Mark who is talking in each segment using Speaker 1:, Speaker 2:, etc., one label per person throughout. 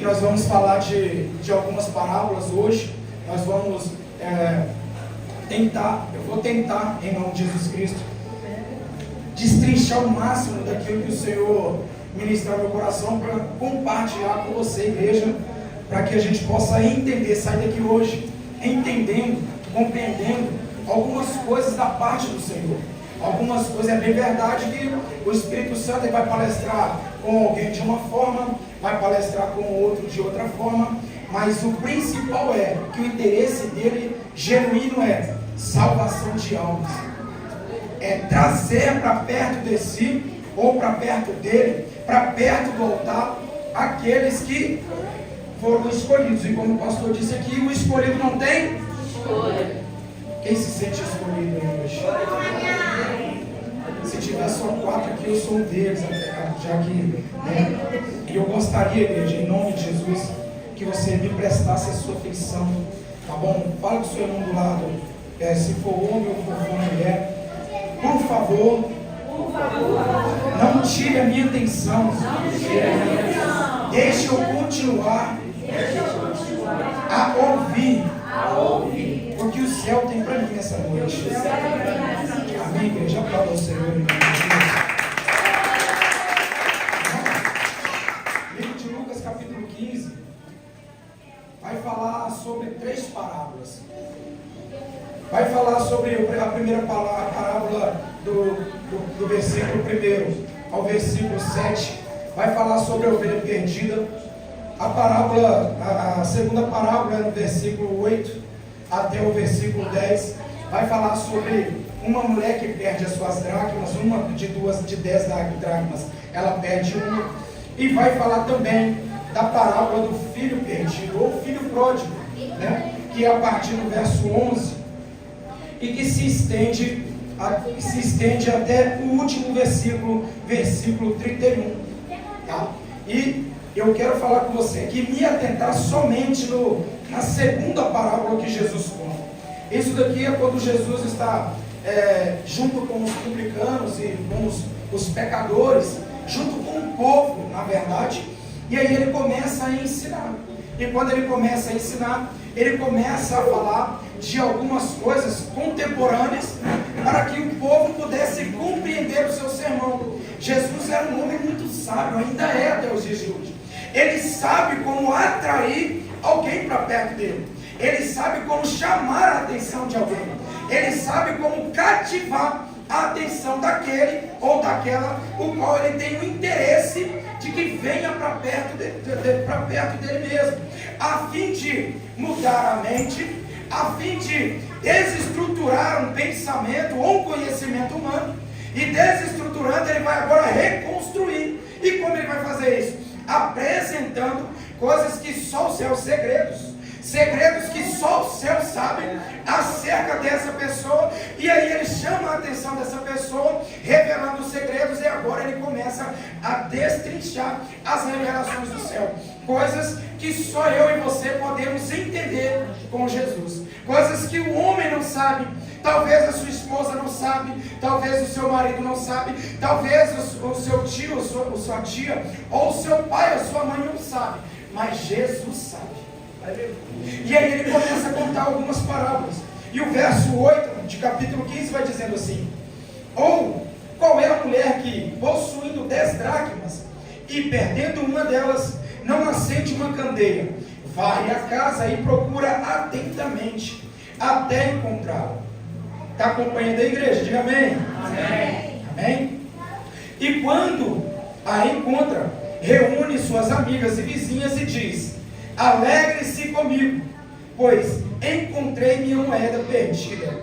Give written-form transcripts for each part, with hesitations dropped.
Speaker 1: nós vamos falar de algumas parábolas hoje. Nós vamos eu vou tentar, em nome de Jesus Cristo, destrinchar o máximo daquilo que o Senhor ministrar no meu coração para compartilhar com você, igreja, para que a gente possa entender, sair daqui hoje entendendo, compreendendo algumas coisas da parte do Senhor. Algumas coisas, é bem verdade que o Espírito Santo ele vai palestrar com alguém de uma forma, vai palestrar com outro de outra forma, mas o principal é que o interesse dele genuíno é salvação de almas, é trazer para perto de si, ou para perto dele, para perto do altar, aqueles que foram escolhidos. E como o pastor disse aqui, o escolhido não tem escolha. Quem se sente escolhido aí hoje? Se tiver só 4 aqui, eu sou um deles, já que, e eu gostaria, igreja, em nome de Jesus, que você me prestasse a sua atenção, tá bom? Fala com o seu irmão do lado, se for homem ou for mulher, por favor, não tire a minha atenção, deixe eu continuar a ouvir o que o céu tem para mim nessa noite. Amém, igreja? Aplauda o Senhor em nome de Jesus. Livro de Lucas, capítulo 15, vai falar sobre 3 parábolas. Vai falar sobre a primeira parábola do versículo 1 ao versículo 7. Vai falar sobre a ovelha perdida. A segunda parábola é no versículo 8 até o versículo 10. Vai falar sobre uma mulher que perde as suas dracmas, uma de 10 dracmas, ela perde uma. E vai falar também da parábola do filho perdido, ou filho pródigo, que é a partir do verso 11, e que se estende até o último versículo 31. Tá? E eu quero falar com você aqui, me atentar somente na segunda parábola que Jesus conta. Isso daqui é quando Jesus está junto com os publicanos e com os pecadores, junto com o povo, na verdade, e aí ele começa a ensinar. E quando ele começa a ensinar, ele começa a falar de algumas coisas contemporâneas para que o povo pudesse compreender o seu sermão. Jesus era um homem muito sábio, ainda é até os dias de hoje. Ele sabe como atrair alguém para perto dele. Ele sabe como chamar a atenção de alguém. Ele sabe como cativar a atenção daquele ou daquela o qual ele tem o interesse de que venha para perto dele mesmo, a fim de mudar a mente, a fim de desestruturar um pensamento ou um conhecimento humano, e desestruturando ele vai agora reconstruir. E como ele vai fazer isso? Apresentando coisas que só o céu, segredos que só o céu sabe acerca dessa pessoa, e aí ele chama a atenção dessa pessoa, revelando os segredos, e agora ele começa a destrinchar as revelações do céu, coisas que só eu e você podemos entender com Jesus, coisas que o homem não sabe, talvez a sua esposa não sabe, talvez o seu marido não sabe, talvez o seu tio, a sua tia, ou o seu pai, a sua mãe não sabe, mas Jesus sabe. E aí ele começa a contar algumas parábolas. E o verso 8 de capítulo 15 vai dizendo assim: ou qual é a mulher que, possuindo 10 dracmas e perdendo uma delas, não acende uma candeia, varre a casa e procura atentamente até encontrá-la? Está acompanhando a igreja? Diga amém. Amém. Amém. E quando a encontra, reúne suas amigas e vizinhas e diz: alegre-se comigo, pois encontrei minha moeda perdida.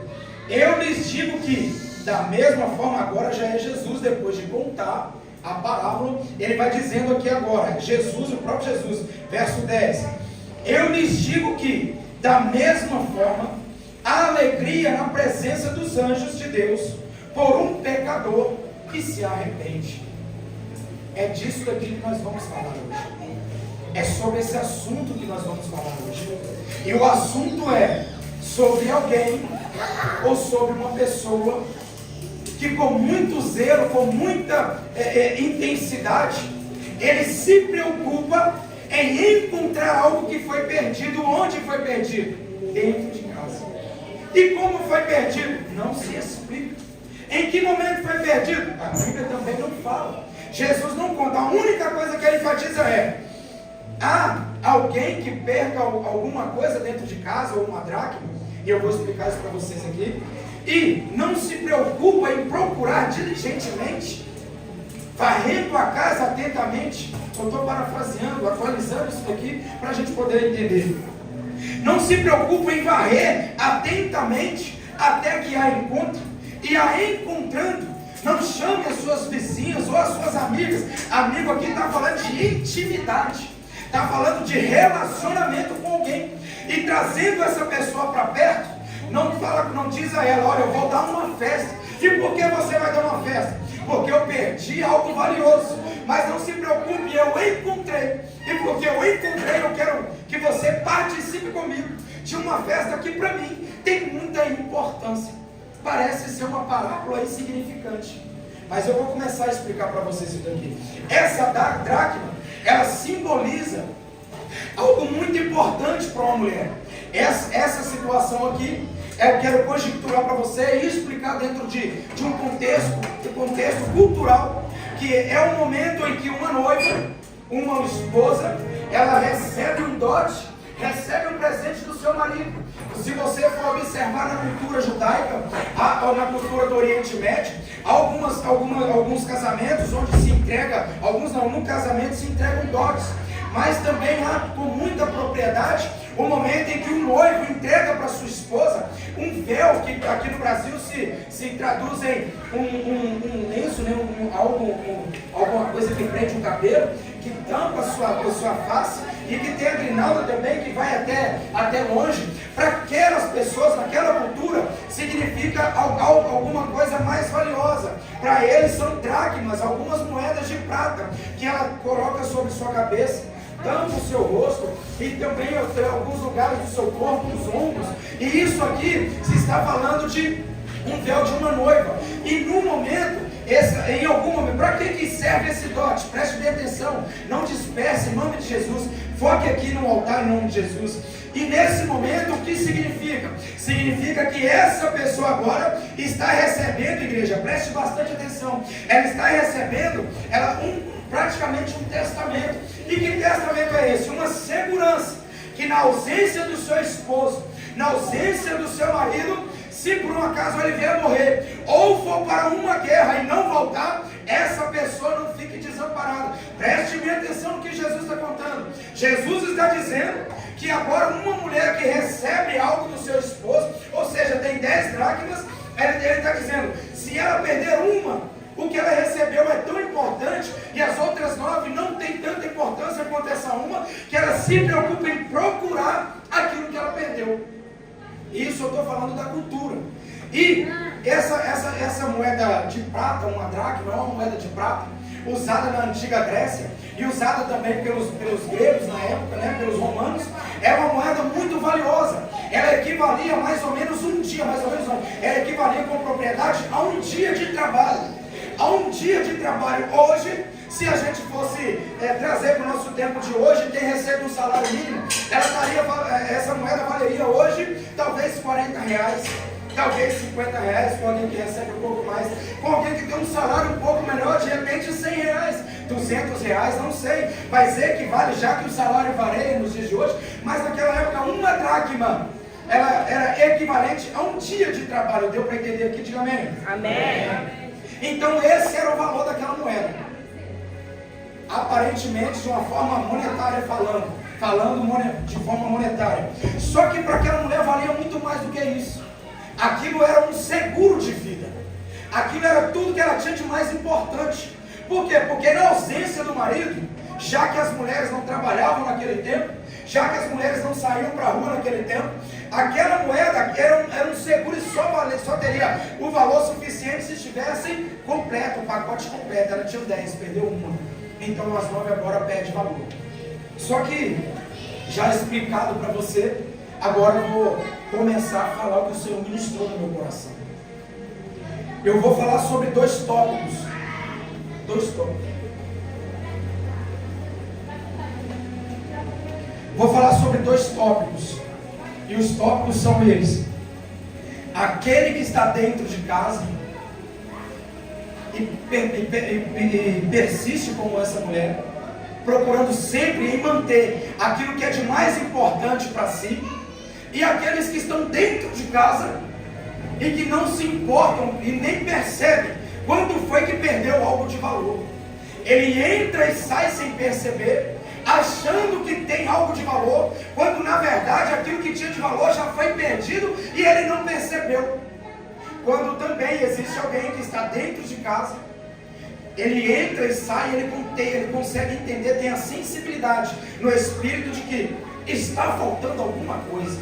Speaker 1: Eu lhes digo que, da mesma forma, agora já é Jesus, depois de contar a parábola, ele vai dizendo aqui agora, Jesus, o próprio Jesus, verso 10: eu lhes digo que, da mesma forma, há alegria na presença dos anjos de Deus por um pecador que se arrepende. É disso daqui que nós vamos falar hoje. É sobre esse assunto que nós vamos falar hoje. E o assunto é sobre alguém ou sobre uma pessoa que, com muito zelo, com muita intensidade, ele se preocupa em encontrar algo que foi perdido. Onde foi perdido? Dentro de casa. E como foi perdido? Não se explica. Em que momento foi perdido? A Bíblia também não fala. Jesus não conta. A única coisa que ele enfatiza é: há alguém que perca alguma coisa dentro de casa, ou uma dracma, e eu vou explicar isso para vocês aqui, e não se preocupa em procurar diligentemente, varrendo a casa atentamente. Eu estou parafraseando, atualizando isso daqui para a gente poder entender. Não se preocupa em varrer atentamente até que a encontre, e a encontrando, não chame as suas vizinhas ou as suas amigas. Amigo aqui está falando de intimidade, está falando de relacionamento com alguém, e trazendo essa pessoa para perto, não diz a ela: olha, eu vou dar uma festa. E por que você vai dar uma festa? Porque eu perdi algo valioso. Mas não se preocupe, eu encontrei. E porque eu encontrei, eu quero que você participe comigo de uma festa que para mim tem muita importância. Parece ser uma parábola insignificante, mas eu vou começar a explicar para vocês isso daqui. Essa dracma, ela simboliza algo muito importante para uma mulher. Essa situação aqui, eu quero conjecturar para você e explicar dentro de um contexto cultural, que é o momento em que uma noiva, uma esposa, ela recebe um dote, recebe um presente do seu marido. Se você for observar na cultura judaica, ou na cultura do Oriente Médio, alguns casamentos onde se entrega, no casamento se entregam dotes, mas também há com muita propriedade o momento em que o noivo entrega para sua esposa um véu, que aqui no Brasil se traduz em um lenço, né? Alguma coisa que prende o cabelo, que tampa a sua face, e que tem a grinalda também, que vai até longe. Para aquelas pessoas, naquela cultura, significa alguma coisa mais valiosa. Para eles são dracmas, algumas moedas de prata, que ela coloca sobre sua cabeça, tampa o seu rosto, e também em alguns lugares do seu corpo, os ombros. E isso aqui se está falando de um véu de uma noiva. E no momento, em algum momento, para que serve esse dote? Preste bem atenção, não disperse, em nome de Jesus. Foque aqui no altar, em nome de Jesus. E nesse momento, o que significa? Significa que essa pessoa agora está recebendo, igreja, preste bastante atenção, ela está recebendo praticamente um testamento. E que testamento é esse? Uma segurança que na ausência do seu esposo, na ausência do seu marido, se por um acaso ele vier morrer, ou for para uma guerra e não voltar, essa pessoa não fique desamparada. Preste bem atenção no que Jesus está contando. Jesus está dizendo que agora uma mulher que recebe algo do seu esposo, ou seja, tem 10 dracmas, ele está dizendo, se ela perder uma, o que ela recebeu é tão importante, e as outras 9 não tem tanta importância quanto essa uma, que ela se preocupa em procurar aquilo que ela perdeu. Isso eu estou falando da cultura. E essa moeda de prata, uma dracma, é uma moeda de prata, usada na antiga Grécia, e usada também pelos gregos na época, né, pelos romanos, é uma moeda muito valiosa. Ela equivalia mais ou menos um dia, ela equivalia com propriedade a um dia de trabalho. A um dia de trabalho. Hoje, se a gente fosse trazer para o nosso tempo de hoje, quem recebe um salário mínimo, essa moeda valeria hoje talvez R$40, talvez R$50, com alguém que recebe um pouco mais, com alguém que tem um salário um pouco menor, de repente R$100, R$200, não sei, mas equivale, já que o salário varia nos dias de hoje, mas naquela época uma dracma, ela era equivalente a um dia de trabalho. Deu para entender aqui? Diga amém.
Speaker 2: Amém.
Speaker 1: Então esse era o valor daquela moeda, aparentemente de uma forma monetária, falando de forma monetária. Só que para aquela mulher valia muito mais do que isso. Aquilo era um seguro de vida, aquilo era tudo que ela tinha de mais importante. Por quê? Porque na ausência do marido, já que as mulheres não trabalhavam naquele tempo, já que as mulheres não saíam para a rua naquele tempo, aquela moeda era um seguro, e só teria o valor suficiente se estivessem completo, o pacote completo. Ela tinha 10, perdeu uma, então as 9 agora perde valor. Só que, já explicado para você, agora eu vou começar a falar o que o Senhor ministrou no meu coração. Eu vou falar sobre 2 tópicos. Vou falar sobre 2 tópicos. E os tópicos são eles: aquele que está dentro de casa e persiste como essa mulher, procurando sempre em manter aquilo que é de mais importante para si, e aqueles que estão dentro de casa e que não se importam e nem percebem quando foi que perdeu algo de valor. Ele entra e sai sem perceber, achando que tem algo de valor, quando na verdade aquilo que tinha de valor já foi perdido e ele não percebeu. Quando também existe alguém que está dentro de casa, ele entra e sai, ele consegue entender, tem a sensibilidade no espírito de que está faltando alguma coisa.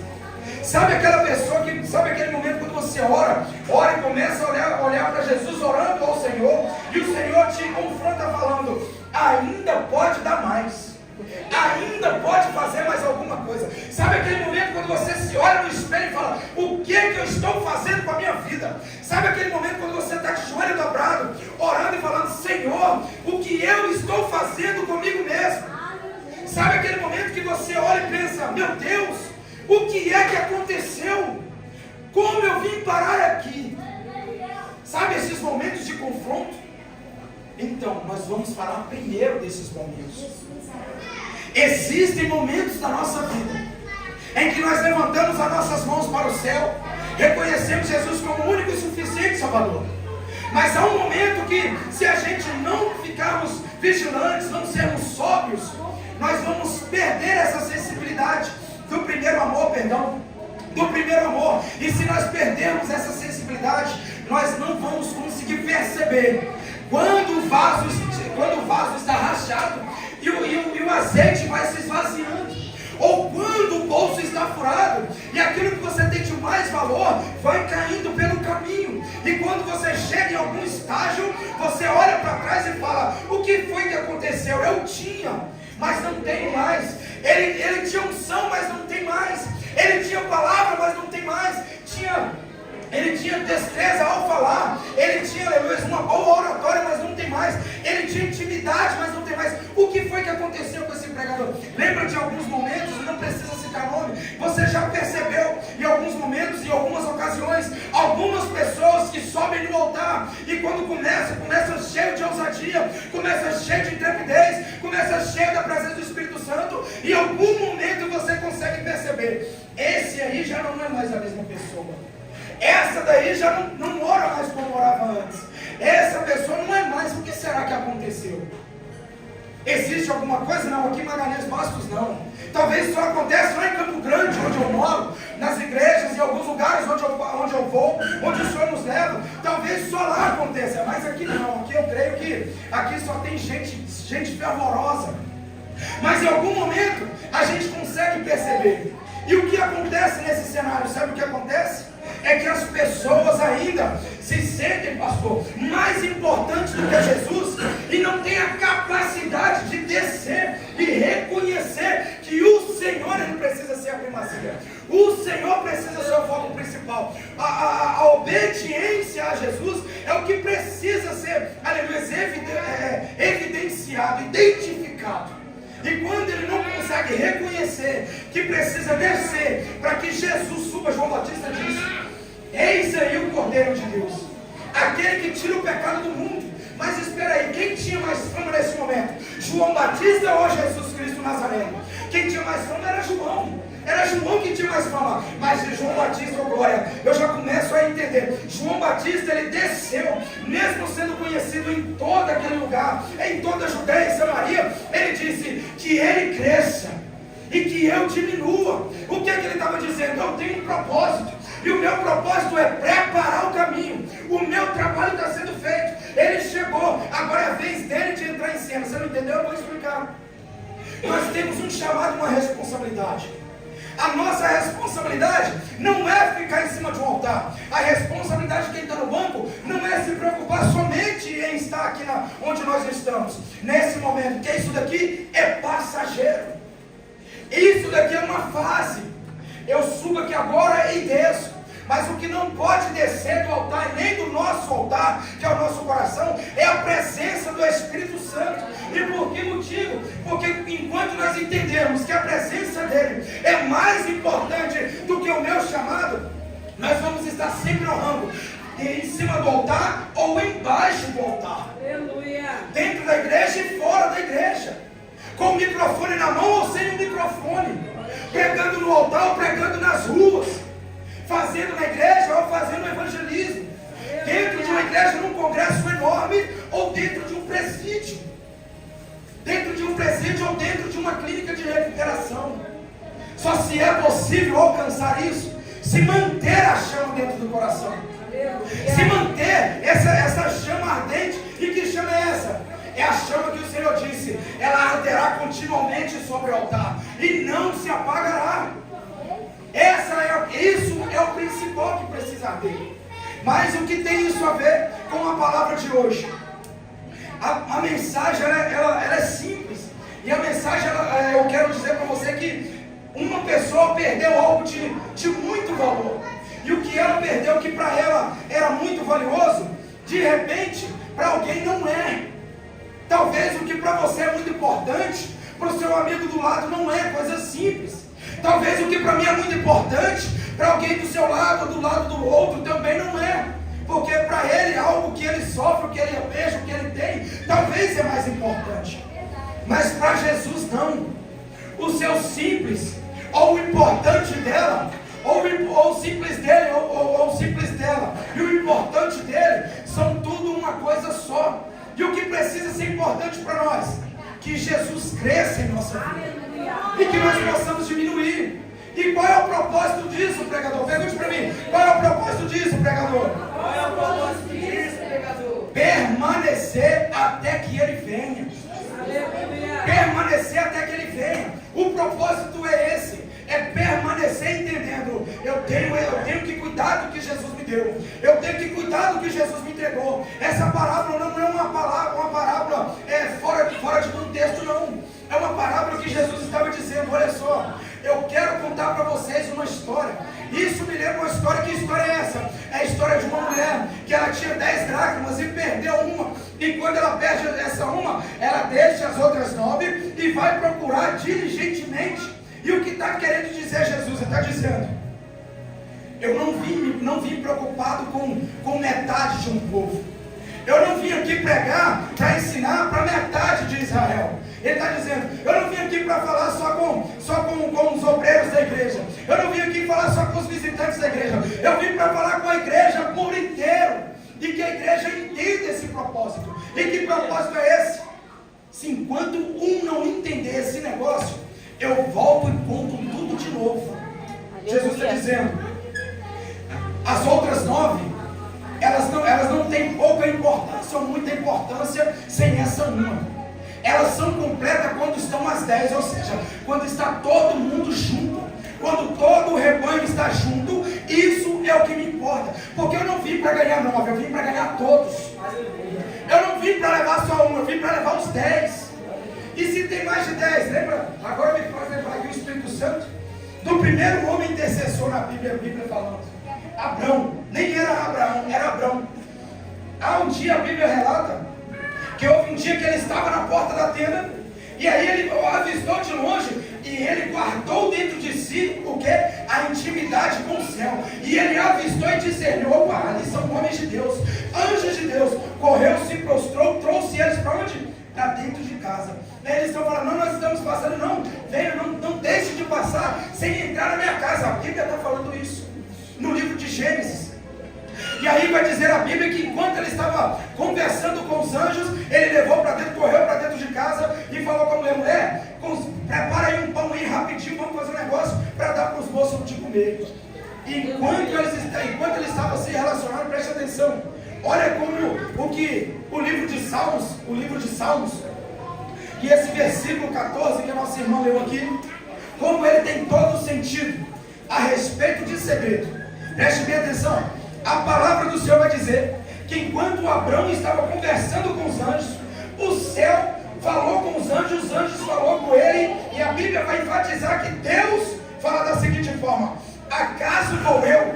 Speaker 1: Sabe aquela pessoa que, sabe aquele momento quando você ora e começa a olhar para Jesus orando ao Senhor, e o Senhor te confronta falando: ainda pode dar mais, ainda pode fazer mais alguma coisa. Sabe aquele momento quando você se olha no espelho e fala: o que é que eu estou fazendo com a minha vida? Sabe aquele momento quando você está de joelho dobrado, orando e falando: Senhor, o que eu estou fazendo comigo mesmo? Sabe aquele momento que você olha e pensa: meu Deus, o que é que aconteceu? Como eu vim parar aqui? Sabe esses momentos de confronto? Então, nós vamos falar primeiro desses momentos. Existem momentos da nossa vida em que nós levantamos as nossas mãos para o céu, reconhecemos Jesus como o único e suficiente Salvador. Mas há um momento que, se a gente não ficarmos vigilantes, não sermos sóbrios, nós vamos perder essa sensibilidade do primeiro amor, do primeiro amor. E se nós perdermos essa sensibilidade, nós não vamos conseguir perceber quando o vaso está rachado e o azeite vai se esvaziando, ou quando o bolso está furado e aquilo que você tem de mais valor vai caindo pelo caminho. E quando você chega em algum estágio, você olha para trás e fala: o que foi que aconteceu? Eu tinha, mas não tenho mais. Ele tinha unção, mas não tem mais. Ele tinha palavra, mas não tem mais. Ele tinha destreza ao falar. Ele tinha, aleluia, uma boa oratória, mas não tem mais. Ele tinha intimidade, mas não tem mais. O que foi que aconteceu com esse pregador? Lembra de alguns momentos, não precisa citar nome, você já percebeu em alguns momentos, em algumas ocasiões, algumas pessoas que sobem no altar e quando começa cheio de ousadia, começa cheio de intrepidez, começa cheio da presença do Espírito Santo, e em algum momento você consegue perceber: esse aí já não é mais a mesma pessoa. Essa daí já não ora mais como orava antes. Essa pessoa não é mais. O que será que aconteceu? Existe alguma coisa? Não, aqui em Magalhães Bastos não. Talvez só aconteça lá em Campo Grande, onde eu moro, nas igrejas, em alguns lugares onde eu vou, onde o Senhor nos leva. Talvez só lá aconteça, mas aqui não. Aqui eu creio que aqui só tem gente fervorosa. Mas em algum momento a gente consegue perceber. E o que acontece nesse cenário? Sabe o que acontece? É que as pessoas ainda se sentem, pastor, mais importantes do que Jesus, e não têm a capacidade de descer e reconhecer que o Senhor, ele precisa ser a primazia. O Senhor precisa ser o foco principal. A obediência a Jesus é o que precisa ser, aleluia, evidenciado, identificado. E quando ele não consegue reconhecer que precisa descer para que Jesus suba, João Batista disse: eis aí o Cordeiro de Deus, aquele que tira o pecado do mundo. Mas espera aí, quem tinha mais fama nesse momento? João Batista ou Jesus Cristo Nazareno? Quem tinha mais fama era João. Era João que tinha mais fama. Mas de João Batista, oh glória, eu já começo a entender. João Batista, ele desceu, mesmo sendo conhecido em todo aquele lugar, em toda a Judéia e Samaria. Ele disse que ele cresça e que eu diminua. O que é que ele estava dizendo? Eu tenho um propósito, e o meu propósito é preparar o caminho. O meu trabalho está sendo feito. Ele chegou, agora é a vez dele de entrar em cena. Você não entendeu? Eu vou explicar. Nós temos um chamado, uma responsabilidade. A nossa responsabilidade não é ficar em cima de um altar. A responsabilidade de quem está no banco não é se preocupar somente em estar aqui onde nós estamos, nesse momento, que isso daqui é passageiro. Isso daqui é uma fase. Eu subo aqui agora e desço. Mas o que não pode descer do altar, nem do nosso altar, que é o nosso coração, é a presença do Espírito Santo. E por que motivo? Porque enquanto nós entendermos que a presença dele com o microfone na mão ou sem o microfone, pregando no altar ou pregando nas ruas, fazendo na igreja ou fazendo evangelismo, dentro de uma igreja, num congresso enorme, ou dentro de um presídio, ou dentro de uma clínica de recuperação. Só se é possível alcançar isso se manter a chama dentro do coração, se manter essa chama ardente. E que chama é essa? É a chama que o Senhor disse, ela arderá continuamente sobre o altar e não se apagará. Isso é o principal que precisa arder. Mas o que tem isso a ver com a palavra de hoje? A mensagem ela é simples. E a mensagem, eu quero dizer para você que uma pessoa perdeu algo de muito valor. E o que ela perdeu, que para ela era muito valioso, de repente, para alguém não é. Talvez o que para você é muito importante, para o seu amigo do lado não é, coisa simples. Talvez o que para mim é muito importante, para alguém do seu lado, do lado do outro, também não é. Porque para ele, algo que ele sofre, o que ele almeja, o que ele tem, talvez é mais importante. Mas para Jesus não. O seu simples, ou o importante dela, ou o simples dele, ou o simples dela, e o importante dele, são tudo uma coisa só. E o que precisa ser importante para nós? Que Jesus cresça em nossa vida. E que nós possamos diminuir. E qual é o propósito disso, pregador? Pergunte para mim. Qual é o propósito disso, pregador?
Speaker 2: Qual é o propósito disso, pregador?
Speaker 1: Permanecer até que ele venha.
Speaker 2: Aleluia.
Speaker 1: Permanecer até que ele venha. O propósito é esse. É permanecer entendendo. Eu tenho que cuidar do que Jesus me deu. Eu tenho que cuidar do que Jesus me entregou. Essa parábola não é uma parábola fora de contexto, não. É uma parábola que Jesus estava dizendo, olha só, eu quero contar para vocês uma história. Isso me lembra uma história. Que história é essa? É a história de uma mulher que ela tinha 10 dracmas e perdeu uma. E quando ela perde essa uma, ela deixa as outras 9 e vai procurar diligentemente. E o que está querendo dizer Jesus? Ele está dizendo, eu não vim preocupado com metade de um povo. Eu não vim aqui pregar para ensinar para metade de Israel. Ele está dizendo, eu não vim aqui para falar só com os obreiros da igreja. Eu não vim aqui falar só com os visitantes da igreja. Eu vim para falar com a igreja por inteiro. E que a igreja entenda esse propósito. E que propósito é esse? Se enquanto um não entender esse negócio, eu volto e conto tudo de novo. Jesus está dizendo, as outras 9, elas não têm pouca importância ou muita importância sem essa uma. Elas são completas quando estão as 10, ou seja, quando está todo mundo junto. Quando todo o rebanho está junto, isso é o que me importa. Porque eu não vim para ganhar 9, eu vim para ganhar todos. Eu não vim para levar só um, eu vim para levar os 10. E se tem mais de 10, lembra? Agora me faz lembrar aqui o Espírito Santo do primeiro homem intercessor na Bíblia, a Bíblia falando. Abrão, nem era Abraão, era Abrão. Há um dia a Bíblia relata que houve um dia que ele estava na porta da tenda, e aí ele avistou de longe, e ele guardou dentro de si o que? A intimidade com o céu. E ele avistou e discerniu, opa, ali são homens de Deus, anjos de Deus. Correu, se prostrou, trouxe eles para onde? Para dentro de casa. Aí eles estão falando, não, nós estamos passando, não, venha, não deixe de passar sem entrar na minha casa. A Bíblia está falando isso, no livro de Gênesis. E aí vai dizer a Bíblia que enquanto ele estava conversando com os anjos, ele levou para dentro, correu para dentro de casa e falou com a mulher, prepara aí um pão aí rapidinho, vamos fazer um negócio para dar para os moços de comer. Enquanto ele estava se relacionando, preste atenção, olha como o livro de Salmos, e esse versículo 14 que a nossa irmã leu aqui, como ele tem todo o sentido a respeito de segredo. Preste bem atenção. A palavra do Senhor vai dizer que enquanto Abrão estava conversando com os anjos, o céu falou com os anjos falou com ele, e a Bíblia vai enfatizar que Deus fala da seguinte forma: acaso vou eu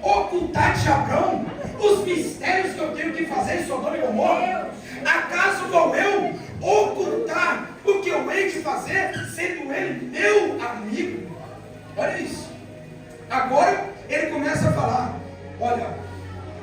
Speaker 1: ocultar de Abrão os mistérios que eu tenho que fazer em Sodoma e Gomorra? Acaso vou eu ocultar o que eu hei de fazer, sendo ele meu amigo? Olha isso. Agora ele começa a falar, olha,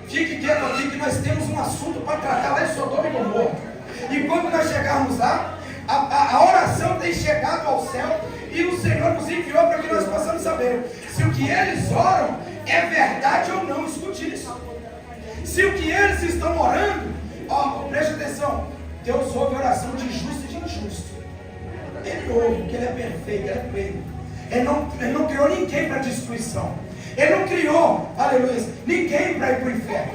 Speaker 1: fique quieto aqui que nós temos um assunto para tratar lá em Sodoma e Gomorra. E quando nós chegarmos lá, A oração tem chegado ao céu e o Senhor nos enviou para que nós possamos saber se o que eles oram é verdade ou não. Escute isso. Se o que eles estão orando, preste atenção, Deus ouve a oração de justo e de injusto. Ele ouve, porque Ele é perfeito, Ele é pleno. Ele não criou ninguém para destruição. Ele não criou, aleluia, ninguém para ir para o inferno.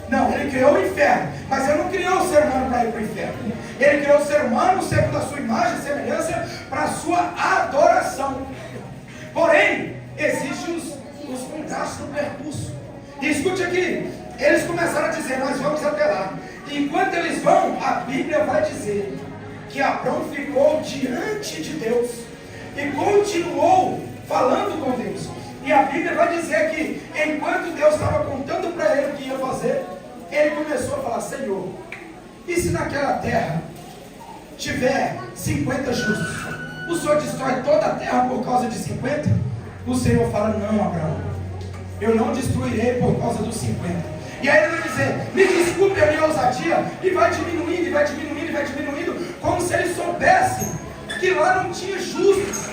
Speaker 1: Não, Ele criou o inferno, mas Ele não criou o ser humano para ir para o inferno. Ele criou o ser humano segundo a sua imagem e semelhança para a sua adoração. Porém, existem os contrastes do percurso. E escute aqui, eles começaram a dizer, nós vamos até lá. Enquanto eles vão, a Bíblia vai dizer que Abrão ficou diante de Deus e continuou falando com Deus. E a Bíblia vai dizer que enquanto Deus estava contando para ele o que ia fazer, ele começou a falar, Senhor, e se naquela terra tiver 50 justos, o Senhor destrói toda a terra por causa de 50? O Senhor fala, não, Abraão, eu não destruirei por causa dos 50. E aí ele vai dizer, me desculpe a minha ousadia, e vai diminuindo, e vai diminuindo, e vai diminuindo, como se ele soubesse que lá não tinha justos.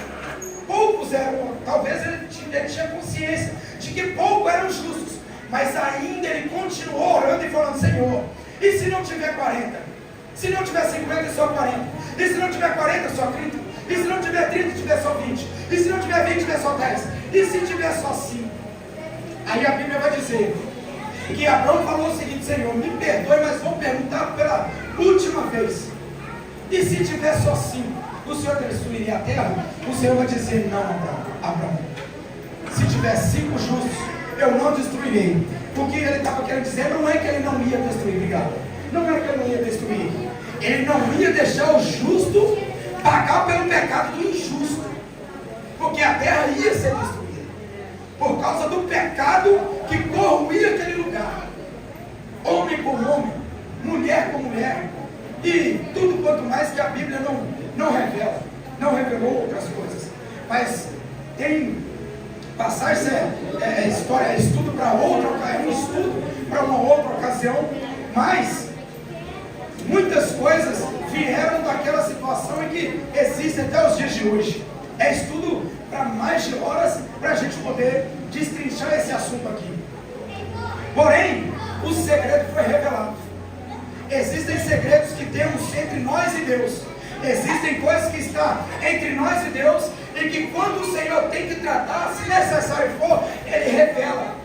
Speaker 1: Poucos eram, talvez ele tinha consciência de que poucos eram justos, mas ainda ele continuou orando e falando, Senhor, e se não tiver 40? Se não tiver 50, só 40? E se não tiver 40, só 30? E se não tiver 30, tiver só 20? E se não tiver 20, tiver só 10? E se tiver só 5? Aí a Bíblia vai dizer que Abraão falou o seguinte, Senhor, me perdoe, mas vou perguntar pela última vez. E se tiver só 5, o Senhor destruiria a terra? O Senhor vai dizer, não, Abraão, se tiver 5 justos, eu não destruirei. Porque ele estava querendo dizer, não é que ele não ia destruir, obrigado. Não é que ele não ia destruir. Ele não ia deixar o justo pagar pelo pecado do injusto. Porque a terra ia ser destruída por causa do pecado que corroía aquele lugar. Homem por homem, mulher por mulher, e tudo quanto mais que a Bíblia não revela, não revelou outras coisas. Mas tem passagens, história, é estudo para outra, é um estudo para uma outra ocasião, mas muitas coisas vieram daquela situação em que existe até os dias de hoje. É estudo para mais de horas para a gente poder destrinchar esse assunto aqui. Porém, o segredo foi revelado. Existem segredos que temos entre nós e Deus. Existem coisas que estão entre nós e Deus e que quando o Senhor tem que tratar, se necessário for, Ele revela.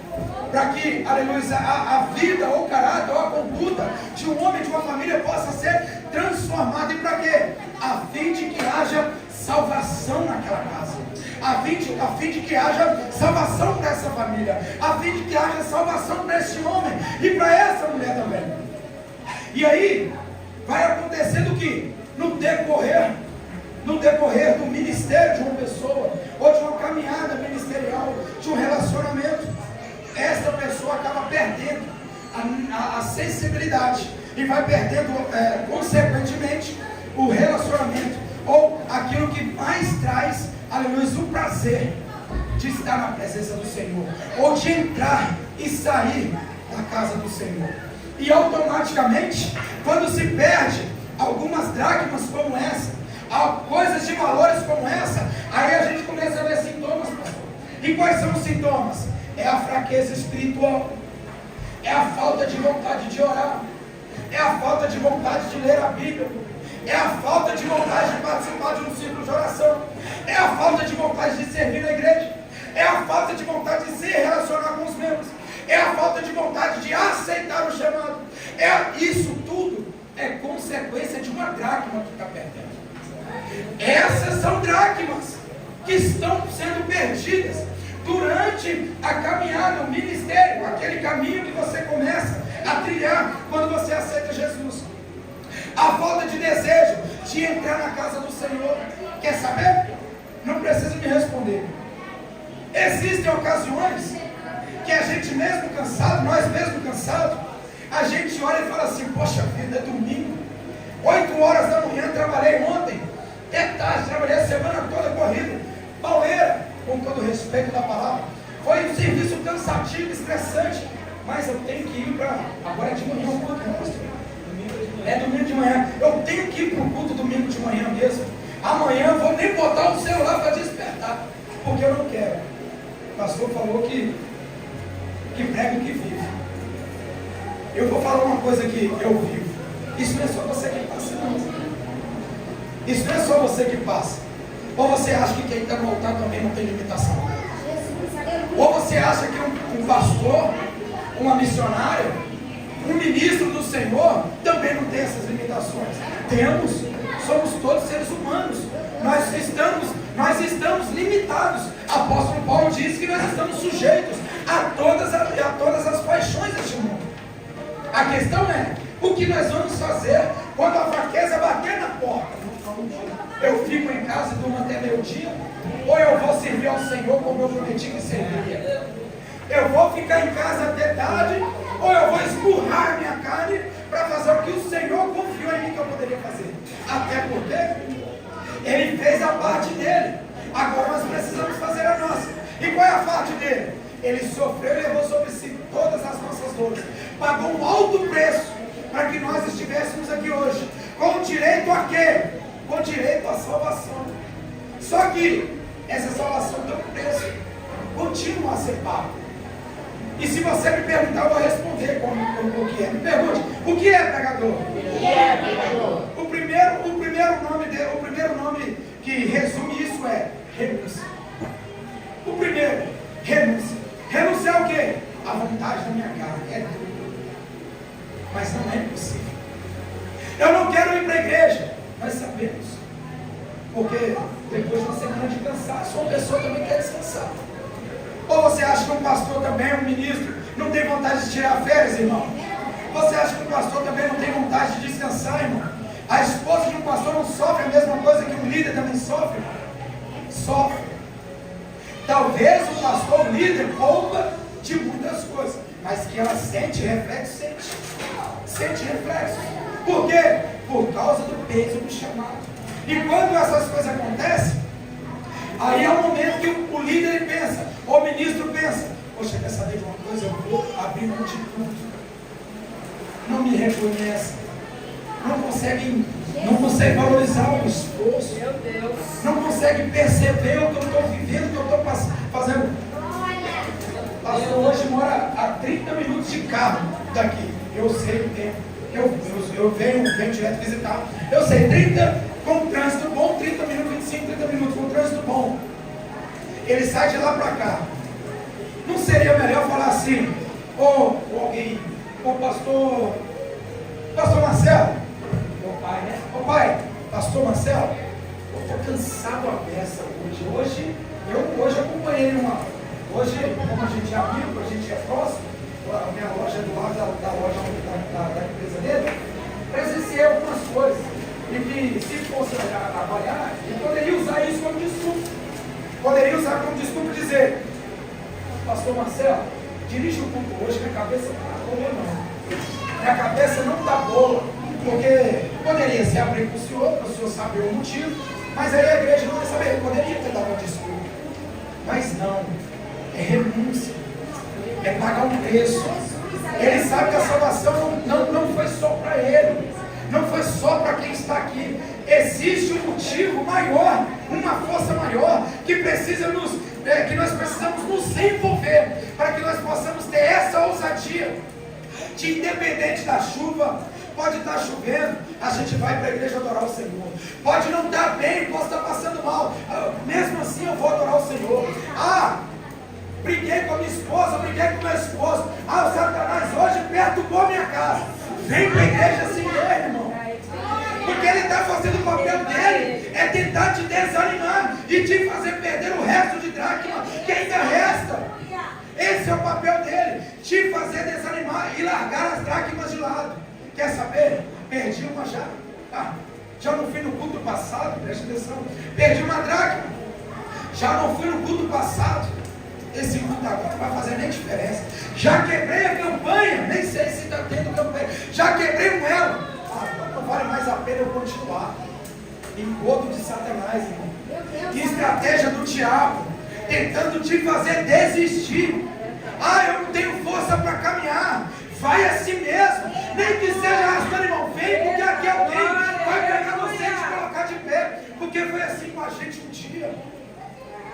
Speaker 1: Para que, aleluia, a vida, ou o caráter, ou a conduta de um homem, de uma família possa ser transformada. E para quê? A fim de que haja salvação naquela casa. A fim de que haja salvação para essa família. A fim de que haja salvação para esse homem e para essa mulher também. E aí, vai acontecendo que no decorrer do ministério de uma pessoa, ou de uma caminhada ministerial, de um relacionamento, essa pessoa acaba perdendo a sensibilidade e vai perdendo, consequentemente, o relacionamento, ou aquilo que mais traz, aleluia, o prazer de estar na presença do Senhor, ou de entrar e sair da casa do Senhor. E automaticamente, quando se perde algumas dracmas como essa, coisas de valores como essa, aí a gente começa a ver sintomas, pastor. E quais são os sintomas? É a fraqueza espiritual, é a falta de vontade de orar, é a falta de vontade de ler a Bíblia, é a falta de vontade de participar de um círculo de oração, é a falta de vontade de servir na igreja, é a falta de vontade de se relacionar com os membros, é a falta de vontade de aceitar o chamado. Isso tudo é consequência de uma dracma que está perdendo. Essas são dracmas que estão sendo perdidas durante a caminhada, o ministério, aquele caminho que você começa a trilhar quando você aceita Jesus. A falta de desejo de entrar na casa do Senhor. Quer saber? Não precisa me responder. Existem ocasiões que a gente mesmo cansado, nós mesmo cansados, a gente olha e fala assim, poxa vida, é domingo, 8 horas da manhã, trabalhei ontem, até tarde, trabalhei a semana toda corrida, pauleira, com todo o respeito da palavra, foi um serviço cansativo, estressante, mas eu tenho que ir para, agora é de manhã, É domingo de manhã. Eu tenho que ir para o culto domingo de manhã mesmo. Amanhã eu vou nem botar o celular para despertar, porque eu não quero. O pastor falou que prega o que vive. Eu vou falar uma coisa que eu vivo. Isso não é só você que passa, não. Isso não é só você que passa. Ou você acha que quem está no altar também não tem limitação? Ou você acha que um pastor, uma missionária, um ministro do Senhor também não tem essas limitações? Temos. Somos todos seres humanos. Nós estamos limitados. Apóstolo Paulo diz que nós estamos sujeitos a todas as paixões deste mundo. A questão é, o que nós vamos fazer quando a fraqueza bater na porta? Eu fico em casa e durmo até meio-dia? Ou eu vou servir ao Senhor como eu prometi que serviria? Eu vou ficar em casa até tarde? Ou eu vou esmurrar a minha carne para fazer o que o Senhor confiou em mim que eu poderia fazer? Até porque Ele fez a parte dele. Agora nós precisamos fazer a nossa. E qual é a parte dele? Ele sofreu e levou sobre si todas as nossas dores. Pagou um alto preço para que nós estivéssemos aqui hoje. Com direito a quê? Com direito à salvação. Só que essa salvação tem um preço. Continua a ser pago. E se você me perguntar, eu vou responder o que é. Me pergunte, o que é pregador?
Speaker 3: O que é pregador?
Speaker 1: O primeiro nome que resume isso é renúncia. O primeiro, renúncia. Renunciar o quê? A vontade da minha carne. É duro. Mas não é impossível. Eu não quero ir para a igreja. Nós sabemos. Porque depois de uma semana de cansaço, uma pessoa também quer descansar. Ou você acha que um pastor também, um ministro, não tem vontade de tirar férias, irmão? Você acha que um pastor também não tem vontade de descansar, irmão? A esposa de um pastor não sofre a mesma coisa que um líder também sofre? Sofre. Talvez o pastor, o líder, poupa de muitas coisas, mas que ela sente reflexo, sente reflexo. Por quê? Por causa do peso do chamado. E quando essas coisas acontecem, aí é o momento que o líder pensa, ou o ministro pensa, poxa, quer saber de uma coisa? Eu vou abrir mão de tudo. Não me reconhece. Não consegue valorizar o esforço.
Speaker 2: Meu Deus.
Speaker 1: Não consegue perceber o que eu estou vivendo, o que eu estou fazendo. O pastor hoje mora a 30 minutos de carro daqui. Eu sei o tempo. Eu venho direto visitar. Eu sei, 30 com trânsito bom, 30 minutos, 25, 30 minutos com trânsito bom. Ele sai de lá para cá. Não seria melhor falar assim, ou alguém, pastor Marcelo, meu pai, né? Ô pai, pastor Marcelo, eu estou cansado a beça hoje. Hoje eu acompanhei hoje, como a gente é amigo, a gente é próximo, a minha loja é do lado da loja da empresa dele, presenciei algumas coisas, e que se fosse avaliar, eu poderia usar isso como desculpa. Poderia usar como desculpa dizer, pastor Marcelo, dirige o culto hoje, minha cabeça não está boa não. Minha cabeça não está boa, porque poderia ser abrir para o senhor saber o motivo, mas aí a igreja não vai saber, poderia ter dado uma desculpa. Mas não, é renúncia, é pagar um preço. Ele sabe que a salvação não foi só para ele, não foi só para quem está aqui. Existe um motivo maior, uma força maior, que nós precisamos nos envolver, para que nós possamos ter essa ousadia, de independente da chuva, pode estar chovendo, a gente vai para a igreja adorar o Senhor. Pode não estar bem, posso estar passando mal, mesmo assim eu vou adorar o Senhor. Briguei com a minha esposa, briguei com o meu esposo. O Satanás hoje perturbou minha casa. Vem para a igreja assim mesmo, irmão. Porque ele está fazendo o papel dele, é tentar te desanimar e te fazer perder o resto de dracma que ainda resta. Esse é o papel dele, te fazer desanimar e largar as dracmas de lado. Quer saber? Perdi uma já. Já não fui no culto passado, preste atenção. Perdi uma dracma. Já não fui no culto passado. Esse culto agora não vai fazer nem diferença. Já quebrei a campanha, nem sei se está tendo campanha. Já quebrei um elo. Não vale mais a pena eu continuar. Encontro de Satanás, irmão. Que estratégia do diabo, tentando te fazer desistir. Eu não tenho força para caminhar. Vai a si mesmo, nem que seja arrastando irmão, vem, porque aqui alguém vai pegar você e te colocar de pé, porque foi assim com a gente um dia.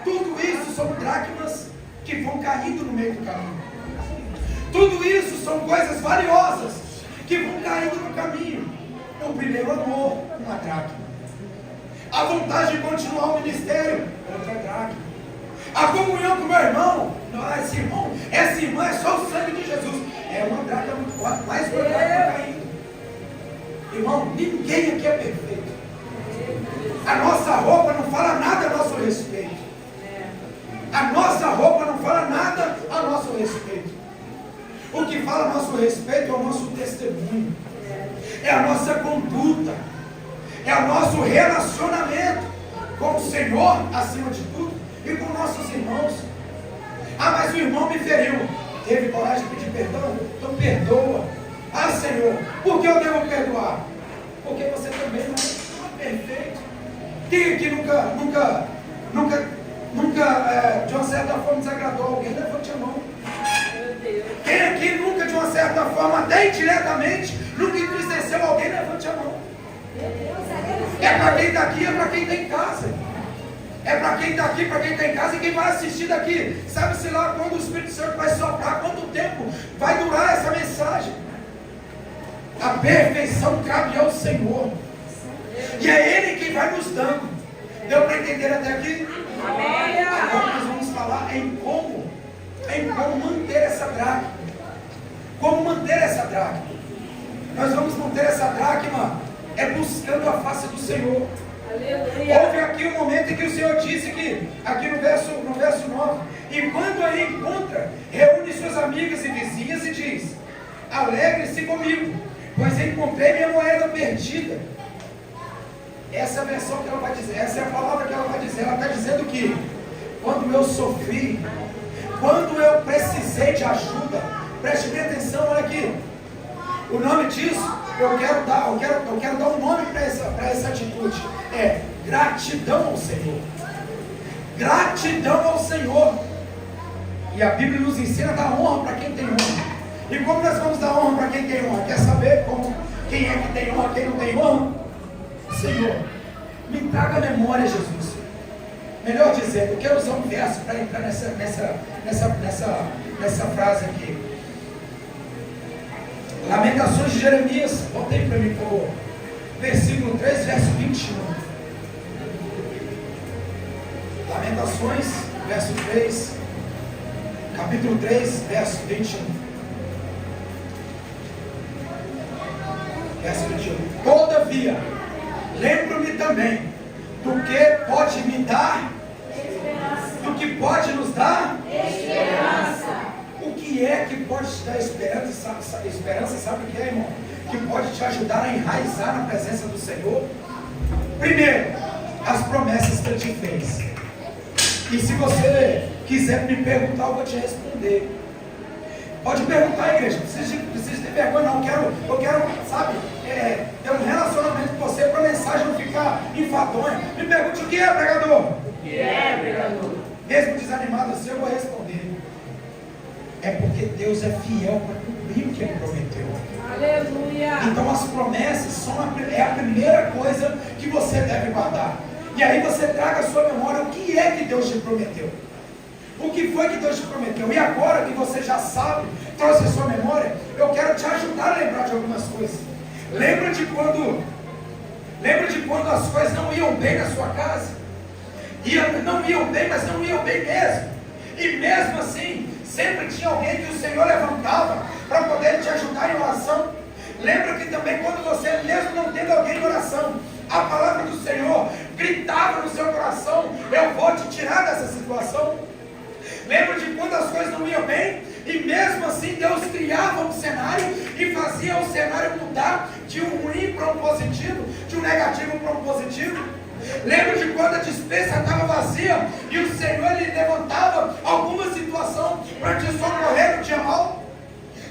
Speaker 1: Tudo isso são dracmas que vão caindo no meio do caminho. Tudo isso são coisas valiosas que vão caindo no caminho. O primeiro amor, uma dracma. A vontade de continuar o ministério, outra dracma. A comunhão com o meu irmão, essa irmã é só o sangue de Jesus. É uma dracma, mais uma dracma caindo. Irmão, ninguém aqui é perfeito. A nossa roupa não fala nada a nosso respeito. A nossa roupa não fala nada a nosso respeito. O que fala a nosso respeito é o nosso testemunho, é a nossa conduta, é o nosso relacionamento com o Senhor, acima de tudo, e com nossos irmãos. Ah, mas o irmão me feriu. Teve coragem de pedir perdão? Então perdoa. Ah, Senhor, por que eu devo perdoar? Porque você também não é perfeito. Quem aqui nunca, de uma certa forma, desagradou alguém? Levante a mão. Quem aqui nunca, de uma certa forma, até indiretamente, nunca entristeceu alguém? Levante a mão. É para quem está aqui, é para quem está em casa. É para quem está aqui, para quem está em casa e quem vai assistir daqui. Sabe-se lá quando o Espírito Santo vai soprar, quanto tempo vai durar essa mensagem. A perfeição cabe ao Senhor. E é Ele quem vai nos dando. Deu para entender até aqui?
Speaker 2: Amém.
Speaker 1: Agora nós vamos falar em como manter essa dracma. Como manter essa dracma? Nós vamos manter essa dracma buscando a face do Senhor.
Speaker 2: Aleluia.
Speaker 1: Houve aqui um momento em que o Senhor disse que, aqui no verso 9, e quando ele encontra, reúne suas amigas e vizinhas e diz: alegre-se comigo, pois encontrei minha moeda perdida. Essa é a versão que ela vai dizer, essa é a palavra que ela vai dizer. Ela está dizendo que quando eu sofri, quando eu precisei de ajuda, preste bem atenção, olha aqui. O nome disso, eu quero dar um nome para essa atitude. É gratidão ao Senhor. Gratidão ao Senhor. E a Bíblia nos ensina a dar honra para quem tem honra. E como nós vamos dar honra para quem tem honra? Quer saber quem é que tem honra, quem não tem honra? Senhor, me traga a memória, Jesus. Melhor dizendo, eu quero usar um verso para entrar nessa frase aqui. Lamentações de Jeremias, voltei para mim, por favor. Versículo 3, verso 21. Lamentações, verso 3, capítulo 3, verso 21. Verso 21. Todavia, lembro-me também do que pode me dar, do que pode nos dar esperança. O que é que pode te dar esperança? Esperança, sabe o que é, irmão? Que pode te ajudar a enraizar na presença do Senhor. Primeiro, as promessas que Ele te fez. E se você quiser me perguntar, eu vou te responder. Pode perguntar, igreja. Não precisa ter vergonha, não. Eu quero, sabe, ter um relacionamento com você para a mensagem não ficar enfadonha. Me pergunte o que é, pregador?
Speaker 3: O que é, pregador?
Speaker 1: Mesmo desanimado assim, eu vou responder. É porque Deus é fiel para cumprir o que Ele prometeu.
Speaker 2: Aleluia.
Speaker 1: Então as promessas é a primeira coisa que você deve guardar. E aí você traga à sua memória o que é que Deus te prometeu. O que foi que Deus te prometeu? E agora que você já sabe, trouxe a sua memória, eu quero te ajudar a lembrar de algumas coisas. Lembra de quando as coisas não iam bem na sua casa? Não iam bem, mas não iam bem mesmo. E mesmo assim, sempre tinha alguém que o Senhor levantava para poder te ajudar em oração. Lembra que também quando você, mesmo não tendo alguém em oração, a palavra do Senhor gritava no seu coração: eu vou te tirar dessa situação. Lembra de quando as coisas não iam bem e mesmo assim Deus criava um cenário e fazia o cenário mudar de um ruim para um positivo, de um negativo para um positivo? Lembra de quando a despensa estava vazia e o Senhor Ele levantava alguma situação para te socorrer no dia mal?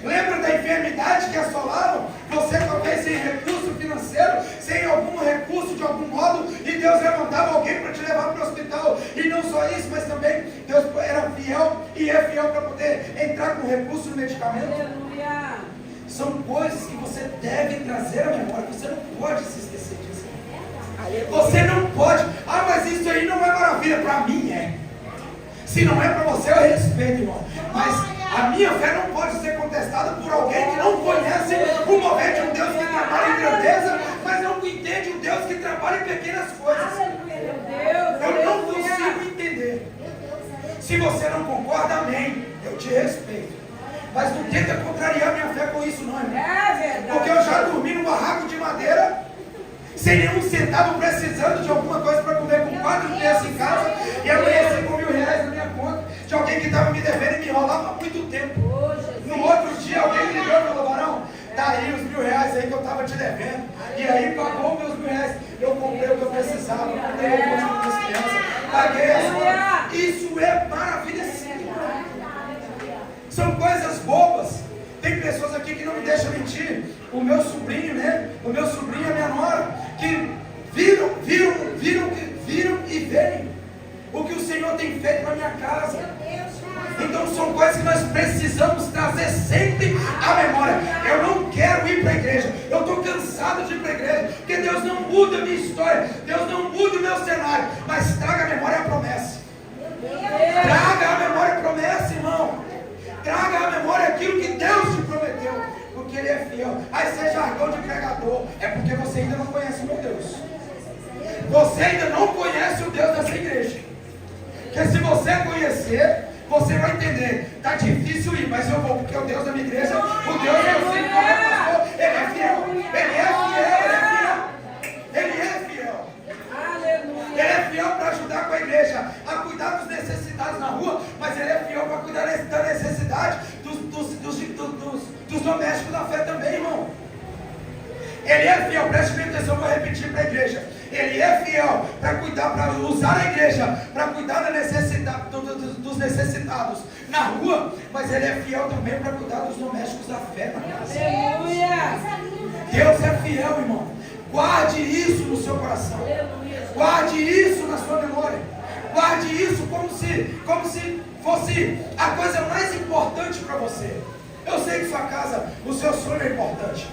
Speaker 1: Lembra da enfermidade que assolava você, talvez sem recurso financeiro, sem algum recurso de algum modo, e Deus levantava alguém para te levar para o hospital? E não só isso, mas também Deus era fiel e é fiel para poder entrar com recurso no medicamento.
Speaker 2: Aleluia.
Speaker 1: São coisas que você deve trazer à memória. Você não pode se esquecer disso. Você não pode. Ah, mas isso aí não é maravilha. Para mim é. Se não é para você, eu respeito, irmão. Mas a minha fé não pode ser contestada por alguém que não conhece o mover de um Deus que trabalha em grandeza, mas não entende um Deus que trabalha em pequenas coisas. Eu não consigo entender. Se você não concorda, amém. Eu te respeito. Mas não tenta contrariar minha fé com isso, não, irmão. Porque eu já dormi num barraco de madeira, sem nenhum centavo, precisando de alguma coisa para comer, com 4 meses em casa, e amanheci com R$1.000 na minha conta, de alguém que estava me devendo e me enrolava há muito tempo. No outro dia, alguém me ligou e falou: Varão, tá aí os R$1.000 aí que eu estava te devendo. E aí pagou meus R$1.000. Eu comprei o que eu precisava, comprei o curso das crianças, paguei as contas. Isso é maravilha, sim. São coisas bobas. Tem pessoas aqui que não me deixam mentir. O meu sobrinho, né? O meu sobrinho e a minha nora, que viram e veem o que o Senhor tem feito na minha casa. Então são coisas que nós precisamos trazer sempre à memória. Eu não quero ir para a igreja. Eu estou cansado de ir para a igreja. Porque Deus não muda a minha história. Deus não muda o meu cenário. Mas traga à memória a promessa. Traga à memória a promessa, irmão. Traga à memória aquilo que Deus te prometeu. Porque Ele é fiel. Aí você é jargão de pregador. É porque você ainda não conhece o meu Deus. Você ainda não conhece o Deus dessa igreja. Porque se você conhecer, você vai entender. Está difícil ir, mas eu vou. Porque o Deus da minha igreja, o Deus que eu sei como é pastor, Ele é fiel. Ele é fiel. Ele é fiel. Ele é fiel para ajudar com a igreja a cuidar dos necessitados na rua, mas Ele é fiel para cuidar da necessidade dos domésticos da fé também, irmão. Ele é fiel, preste bem atenção, eu vou repetir para a igreja. Ele é fiel para cuidar, para usar a igreja, para cuidar da necessidade, dos necessitados na rua, mas Ele é fiel também para cuidar dos domésticos da fé na casa. Deus é fiel, irmão. Guarde isso no seu coração. Guarde isso na sua memória. Guarde isso como se fosse a coisa mais importante para você. Eu sei que sua casa, o seu sonho é importante.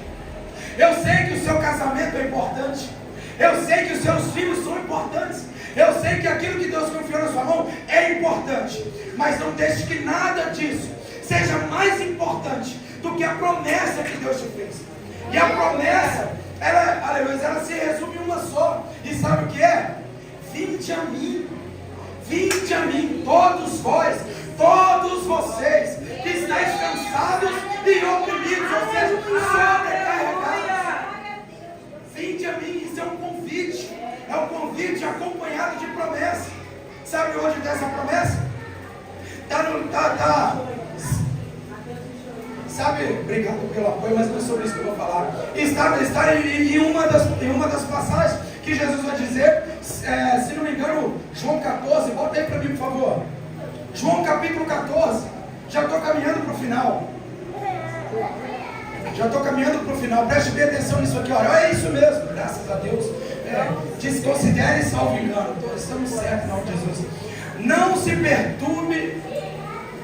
Speaker 1: Eu sei que o seu casamento é importante. Eu sei que os seus filhos são importantes. Eu sei que aquilo que Deus confiou na sua mão é importante. Mas não deixe que nada disso seja mais importante do que a promessa que Deus te fez. E a promessa, ela se resume em uma só. E sabe o que é? Vinde a mim, todos vós, todos vocês que estáis cansados e oprimidos, ou seja, sobrecarregados. Vinde a mim, isso é um convite. É um convite acompanhado de promessa. Sabe onde está essa promessa? Sabe, obrigado pelo apoio, mas não é sobre isso que eu vou falar. Está em uma das passagens que Jesus vai dizer, se não me engano, João 14, volta aí para mim, por favor. João capítulo 14, já estou caminhando para o final. Preste bem atenção nisso aqui, olha, é isso mesmo, graças a Deus. Desconsidere salvo engano, estamos certos em nome de Jesus. Não se perturbe,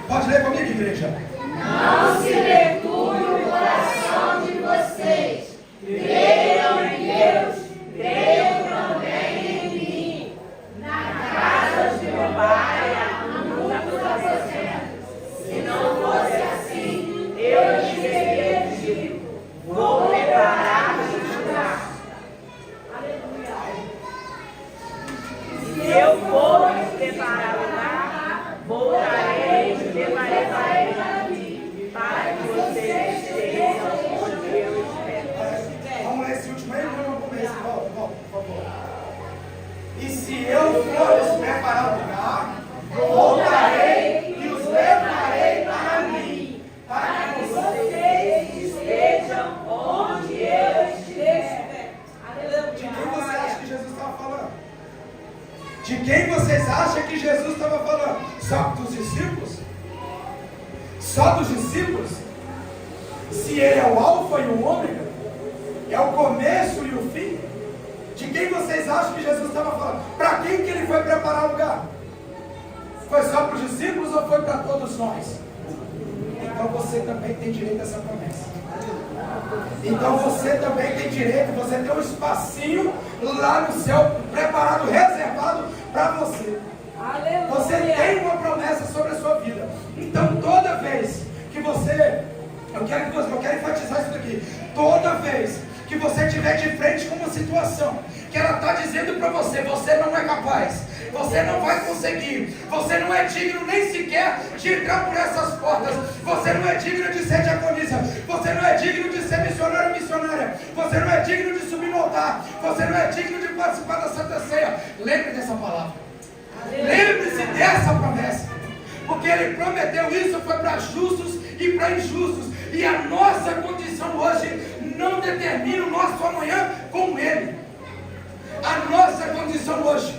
Speaker 1: pode ler comigo, igreja.
Speaker 3: Não se perturbe o coração de vocês. Creiam em Deus, creiam também em mim. Na casa de meu pai há muitos aposentos. Se não fosse assim, eu lhes teria dito: vou preparar-lhes lugar. Se eu for lhes preparar lugar, voltarei e lhes levarei para que vocês estejam onde eu espero.
Speaker 1: Vamos ler esse último aí, vamos começar. Volta, por favor. E se eu for lhes preparar lugar, voltarei e os levarei para mim, para que vocês
Speaker 3: estejam onde eu estiver.
Speaker 1: De quem você acha que Jesus estava falando? De quem vocês acham que Jesus estava falando? Só dos discípulos? Só dos discípulos? Se Ele é o alfa e o ômega, é o começo e o fim, de quem vocês acham que Jesus estava falando? Para quem que Ele foi preparar o lugar? Foi só para os discípulos ou foi para todos nós? Então você também tem direito a essa promessa. Então você também tem direito, você tem um espacinho lá no céu, preparado, reservado para você.
Speaker 2: Aleluia.
Speaker 1: Você tem uma promessa sobre a sua vida. Então toda vez que você, eu quero enfatizar isso daqui, toda vez que você estiver de frente com uma situação que ela está dizendo para você, você não é capaz, você não vai conseguir, você não é digno nem sequer de entrar por essas portas, você não é digno de ser diaconisa, você não é digno de ser missionário ou missionária, você não é digno de subir no altar, você não é digno de participar da Santa Ceia. Lembre dessa palavra, lembre-se dessa promessa, porque Ele prometeu isso, foi para justos e para injustos, e a nossa condição hoje não determina o nosso amanhã com Ele. A nossa condição hoje,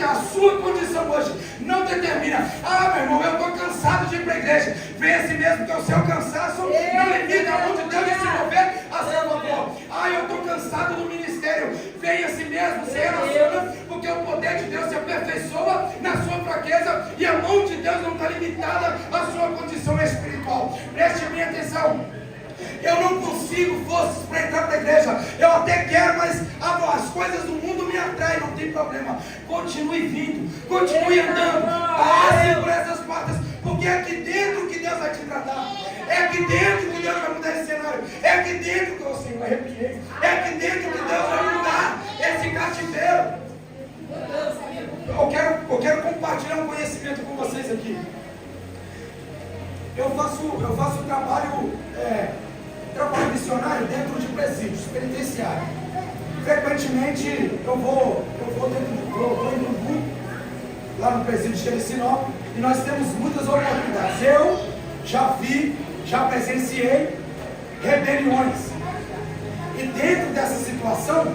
Speaker 1: a sua condição hoje, não determina. Ah, meu irmão, eu estou cansado de ir para a igreja. Venha assim mesmo, que o seu cansaço não limita a mão de Deus de se mover a seu favor. Ah, eu estou cansado do ministério. Venha assim mesmo, se relaciona, porque o poder de Deus se aperfeiçoa na sua fraqueza e a mão de Deus não está limitada à sua condição espiritual. Preste bem atenção. Eu não consigo forças para entrar para a igreja. Eu até quero, mas as coisas do mundo me atraem, não tem problema. Continue vindo, continue andando, passe por essas portas, porque é aqui dentro que Deus vai te tratar. É aqui dentro que Deus vai mudar esse cenário. É aqui dentro que o Senhor arrepiei. É aqui dentro que Deus vai mudar esse cativeiro. Eu quero compartilhar um conhecimento com vocês aqui. Eu faço trabalho missionário dentro de presídios penitenciários. Frequentemente eu vou em um grupo lá no presídio de Xericinó e nós temos muitas oportunidades. Eu já presenciei rebeliões, e dentro dessa situação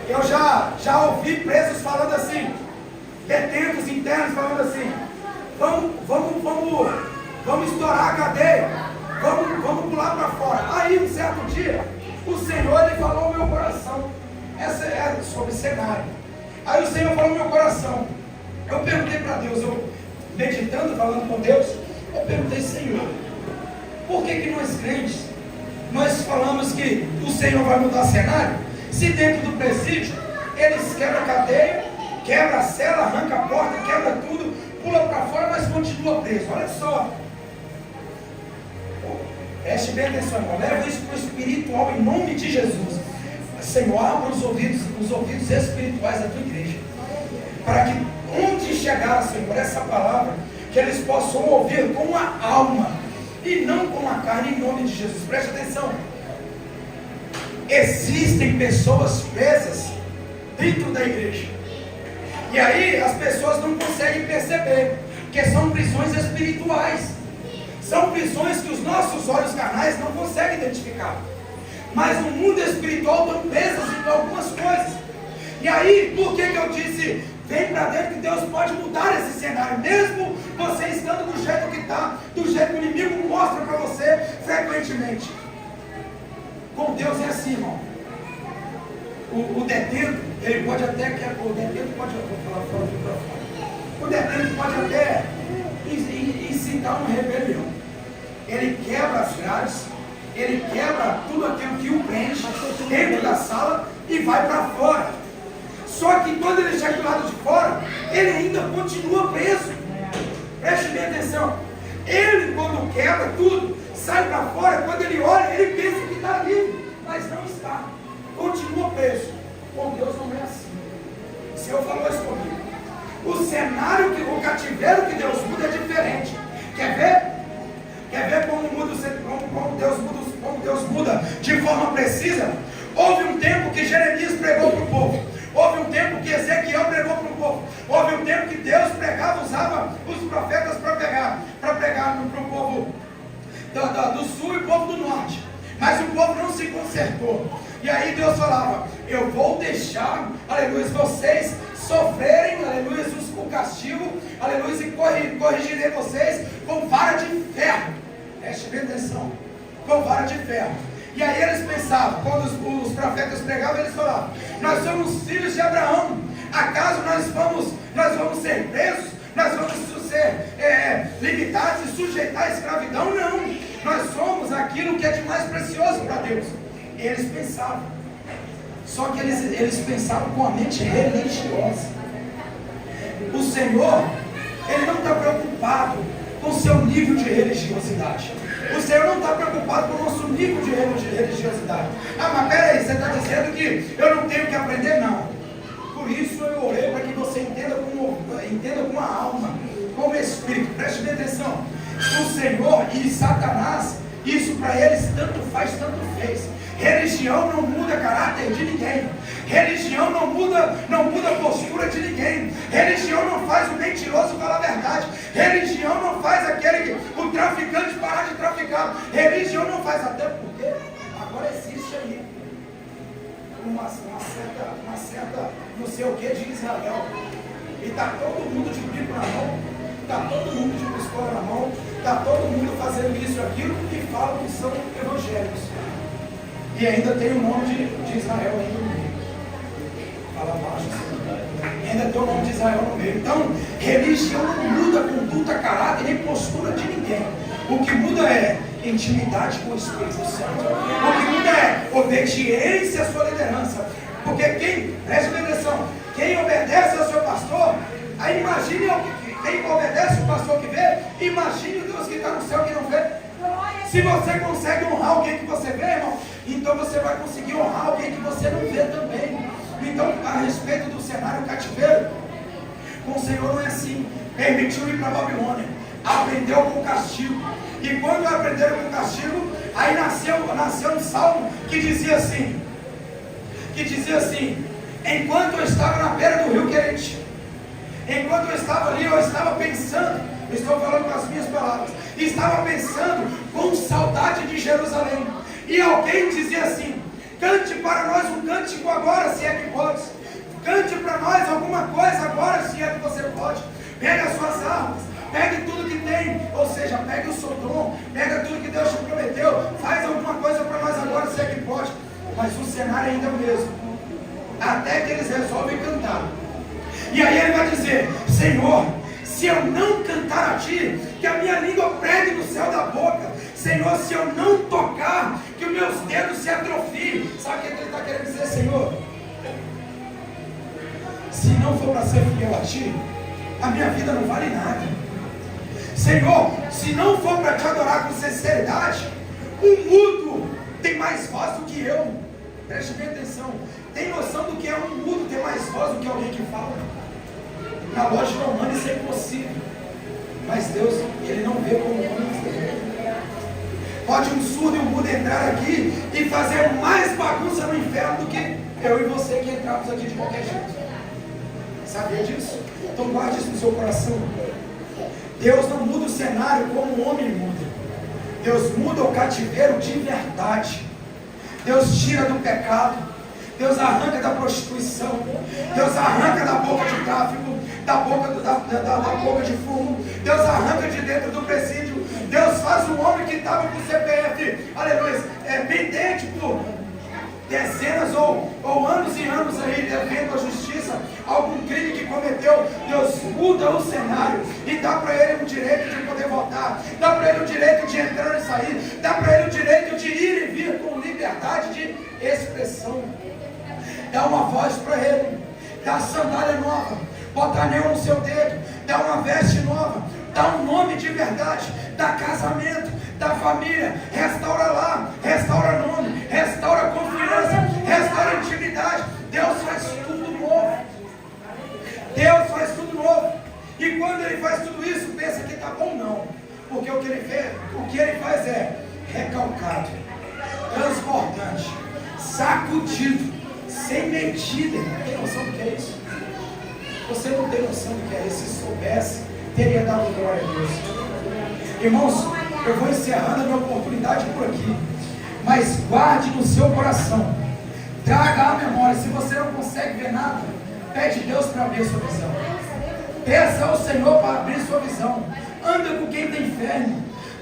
Speaker 1: eu já ouvi presos falando assim, detentos internos falando assim: vamos estourar a cadeia. Vamos pular para fora. Aí, um certo dia, o Senhor ele falou ao meu coração. Essa é sobre cenário. Aí o Senhor falou ao meu coração. Eu perguntei para Deus, eu meditando, falando com Deus, eu perguntei: Senhor, por que nós crentes, nós falamos que o Senhor vai mudar cenário, se dentro do presídio, eles quebram a cadeia, quebra a cela, arranca a porta, quebra tudo, pula para fora, mas continua preso. Olha só. Preste bem atenção, irmão. Leva isso para o espiritual em nome de Jesus. Senhor, abra os ouvidos espirituais da tua igreja, para que onde chegar, Senhor, essa palavra, que eles possam ouvir com a alma e não com a carne, em nome de Jesus. Preste atenção. Existem pessoas presas dentro da igreja, e aí as pessoas não conseguem perceber que são prisões espirituais. São prisões que os nossos olhos carnais não conseguem identificar. Mas no mundo espiritual estão presas em algumas coisas. E aí, por que eu disse, vem para dentro que Deus pode mudar esse cenário, mesmo você estando do jeito que está, do jeito que o inimigo mostra para você frequentemente. Com Deus é assim, irmão. O detento, ele pode até, o detento pode, vou falar fora do microfone. O detento pode até incitar uma rebelião. Ele quebra as grades, ele quebra tudo aquilo que o prende dentro da sala e vai para fora. Só que quando ele chega do lado de fora, ele ainda continua preso. Preste bem atenção. Ele, quando quebra tudo, sai para fora, quando ele olha, ele pensa que está livre, mas não está. Continua preso. Com Deus não é assim. O Senhor falou isso comigo. O cenário, o cativeiro que Deus muda é diferente. Quer ver? Quer ver como Deus muda de forma precisa? Houve um tempo que Jeremias pregou para o povo. Houve um tempo que Ezequiel pregou para o povo. Houve um tempo que Deus pregava, usava os profetas para pregar para o povo do sul e o povo do norte. Mas o povo não se consertou. E aí Deus falava: eu vou deixar, aleluia, vocês sofrerem, aleluia, o castigo, aleluia, e corrigirei vocês com vara de ferro. Preste bem atenção, com vara de ferro. E aí eles pensavam, quando os profetas pregavam, eles falavam: nós somos filhos de Abraão, acaso nós vamos ser presos? Nós vamos ser limitados e sujeitar à escravidão? Não, nós somos aquilo que é de mais precioso para Deus. Eles pensavam. Só que eles pensavam com a mente religiosa. O Senhor, Ele não está preocupado com o seu nível de religiosidade. O Senhor não está preocupado com o nosso nível de religiosidade. Ah, mas peraí, você está dizendo que eu não tenho que aprender? Não. Por isso eu orei para que você entenda com a alma, com o Espírito. Preste bem atenção. O Senhor e Satanás, isso para eles tanto faz, tanto fez. Religião não muda caráter de ninguém. Religião não muda a postura de ninguém. Religião não faz o mentiroso falar a verdade. Religião não faz o traficante parar de traficar. Religião não faz, até porque agora existe aí uma certa não sei o que de Israel. E está todo mundo de bico na mão, está todo mundo de pistola na mão, está todo mundo fazendo isso e aquilo e falam que são evangélicos. E ainda tem o nome de Israel ainda no meio. Fala baixo assim. Ainda tem o nome de Israel no meio. Então, religião não muda conduta, caráter nem postura de ninguém. O que muda é intimidade com o Espírito Santo. O que muda é obediência à sua liderança. Porque preste atenção, quem obedece ao seu pastor, aí imagine quem obedece o pastor que vê, imagine o Deus que está no céu que não vê. Se você consegue honrar alguém que você vê, irmão, então você vai conseguir honrar alguém que você não vê também. Então, a respeito do cenário cativeiro, com o Senhor não é assim. Permitiu ir para a Babilônia, aprendeu com o castigo. E quando aprenderam com o castigo, aí nasceu um salmo que dizia assim, enquanto eu estava na beira do rio Querite, enquanto eu estava ali, eu estava pensando, estou falando com as minhas palavras, estava pensando com saudade de Jerusalém. E alguém dizia assim, cante para nós um cântico agora, se é que pode. Cante para nós alguma coisa agora, se é que você pode. Pegue as suas armas, pegue tudo que tem, ou seja, pegue o seu dom, pega tudo que Deus te prometeu, faz alguma coisa para nós agora, se é que pode. Mas o cenário ainda é o mesmo, até que eles resolvem cantar. E aí ele vai dizer, Senhor, se eu não cantar a Ti, que a minha língua pregue no céu da boca. Senhor, se eu não tocar, que os meus dedos se atrofiem. Sabe o que ele está querendo dizer, Senhor? Se não for para ser fiel a Ti, a minha vida não vale nada. Senhor, se não for para Te adorar com sinceridade, um mudo tem mais voz do que eu. Preste bem atenção. Tem noção do que é um mudo ter mais voz do que alguém que fala? Na lógica humana isso é impossível. Mas Deus, Ele não vê como humanos vê. Pode um surdo e um mudo entrar aqui e fazer mais bagunça no inferno do que eu e você que entramos aqui de qualquer jeito. Sabia disso? Então guarde isso no seu coração. Deus não muda o cenário como o homem muda. Deus muda o cativeiro de verdade. Deus tira do pecado. Deus arranca da prostituição. Deus arranca da boca de tráfico, da boca de fumo. Deus arranca de dentro do presídio. Deus faz um homem que estava com o CPF, aleluia, pendente por dezenas ou anos e anos aí, devendo à justiça algum crime que cometeu. Deus muda o cenário e dá para ele o direito de poder votar, dá para ele o direito de entrar e sair, dá para ele o direito de ir e vir com liberdade de expressão. Dá uma voz para ele, dá sandália nova, bota anel no seu dedo, dá uma veste nova, dá um nome de verdade, dá casamento, dá família, restaura lá, restaura nome, restaura confiança, restaura intimidade. Deus faz tudo novo. Deus faz tudo novo. E quando Ele faz tudo isso, pensa que está bom, não. Porque o que Ele faz é recalcado, transbordante, sacudido, sem medida. Tem noção do que é isso? Você não tem noção do que é isso. Se soubesse, teria dado glória a Deus. Irmãos, eu vou encerrando a minha oportunidade por aqui. Mas guarde no seu coração. Traga à memória. Se você não consegue ver nada, pede Deus para abrir sua visão. Peça ao Senhor para abrir sua visão. Anda com quem tem fé.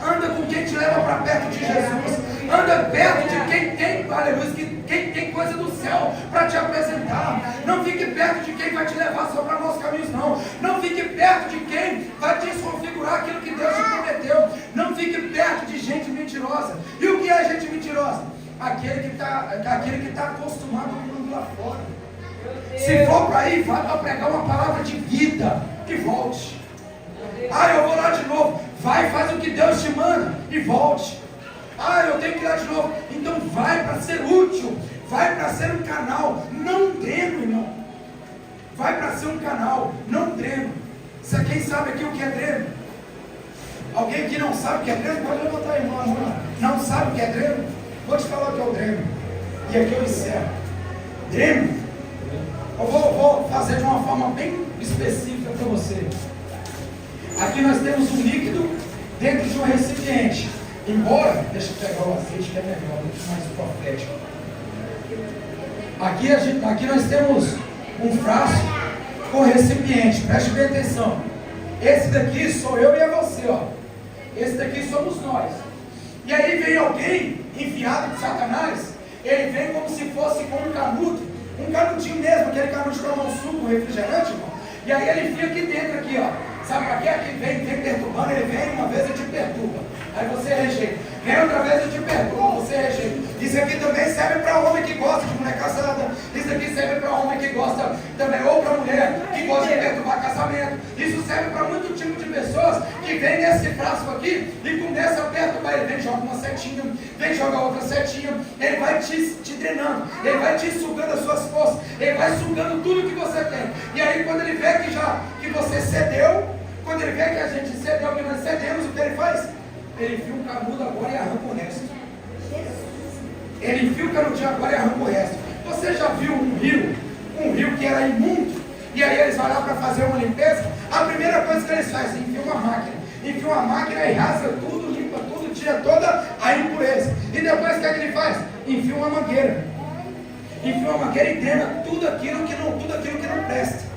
Speaker 1: Anda com quem te leva para perto de Jesus. Anda perto de quem tem, aleluia, quem tem coisa do céu para te apresentar. Não fique perto de quem vai te levar só para maus caminhos, não. Não fique perto de quem vai desconfigurar aquilo que Deus te prometeu. Não fique perto de gente mentirosa. E o que é gente mentirosa? aquele que está acostumado com o mundo lá fora. Se for para ir, vai para pregar uma palavra de vida, que volte. Ah, eu vou lá de novo. Vai, faz o que Deus te manda e volte. Ah, eu tenho que ir lá de novo. Então vai para ser útil, vai para ser um canal, não dreno, irmão. Vai para ser um canal, não dreno. Quem sabe aqui o que é dreno? Alguém que não sabe o que é dreno, pode levantar a mão. Não sabe o que é dreno? Vou te falar o que é o dreno. E aqui eu encerro. Dreno, eu vou fazer de uma forma bem específica para você. Aqui nós temos um líquido dentro de um recipiente. Embora, deixa eu pegar o azeite que é melhor, muito mais profético. Aqui nós temos um frasco com recipiente, preste bem atenção. Esse daqui sou eu e é você, ó. Esse daqui somos nós. E aí vem alguém enviado de Satanás, ele vem como se fosse com um canudo, um canudinho mesmo, aquele canudo de tomar um suco, um refrigerante, irmão. E aí ele fica aqui dentro, aqui, ó. Sabe para quê? Aqui vem perturbando, ele vem uma vez e te perturba. Aí você rejeita. Vem outra vez e te perturba, você rejeita. Isso aqui também serve para homem que gosta de mulher casada. Isso aqui serve para homem que gosta também, ou para mulher que gosta de perturbar casamento. Isso serve para muito tipo de pessoas que vem nesse frasco aqui e começa a perturbar. Ele vem, joga uma setinha, vem, joga outra setinha. Ele vai te drenando, ele vai te sugando as suas forças, ele vai sugando tudo que você tem. E aí quando ele vê que você cedeu, quando ele vê que a gente cedeu, que nós cedemos, o que ele faz? Ele enfia um canudo agora e arranca o resto. Ele enfia o canudinho agora e arranca o resto. Você já viu um rio que era imundo, e aí eles vão lá para fazer uma limpeza? A primeira coisa que eles fazem, enfia uma máquina e rasga tudo, limpa tudo, tira toda a impureza. E depois o que é que ele faz? Enfia uma mangueira e drena tudo aquilo que não presta.